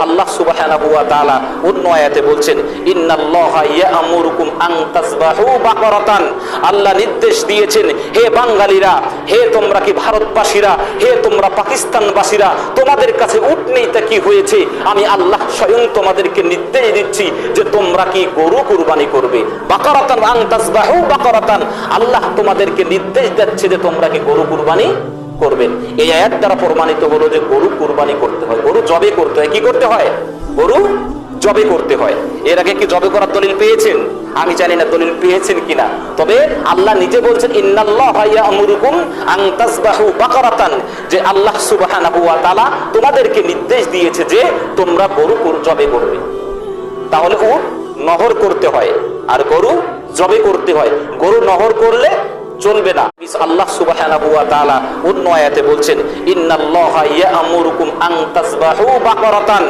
আল্লাহ সুবহানাহু ওয়া তাআলা অন্য আয়াতে বলছেন ইন্নাল্লাহা ইয়া'মুরুকুম আন তাসবাহু বাকারাতান। আল্লাহ নির্দেশ দিয়েছেন, হে বাঙালিরা, হে তোমরা কি ভারতবাসীরা, হে তোমরা পাকিস্তানবাসীরা, তোমাদের কাছে উট নেই তা কি হয়েছে, আমি আল্লাহ স্বয়ং তোমাদেরকে নির্দেশ দিচ্ছি যে তোমরা কি গরু কুরবানি করবে। বাকারাতান আন তাসবাহু বাকারাতান, আল্লাহ তোমাদেরকে নির্দেশ দিচ্ছে যে তোমরা কি গরু কুরবানি করবেন। এই আয়াত দ্বারা প্রমাণিত হলো যে গরু কুরবানি করতে হয়, গরু জবে করতে হয়। কি করতে হয়? গরু জবে করতে হয়। এর আগে কি জবে করার দলিল পেয়েছেন? আমি জানি না দলিল পেয়েছেন কিনা, তবে আল্লাহ নিজে বলছেন ইন্নাল্লাহা ইয়া'মুরুকুম আন তাসবাহু বাকারাতান, যে আল্লাহ সুবহানাহু ওয়া তাআলা তোমাদেরকে নির্দেশ দিয়েছে যে তোমরা গরু জবে করবে। তাহলে উট নহর করতে হয় আর গরু জবে করতে হয়। গরু নহর করলে চলবে না। আল্লাহ সুবহানাহু ওয়া তাআলা অন্য আয়াতে বলছেন ইন্নাল্লাহা ইয়া'মুরুকুম আন তাসবাহু বাকারাতান।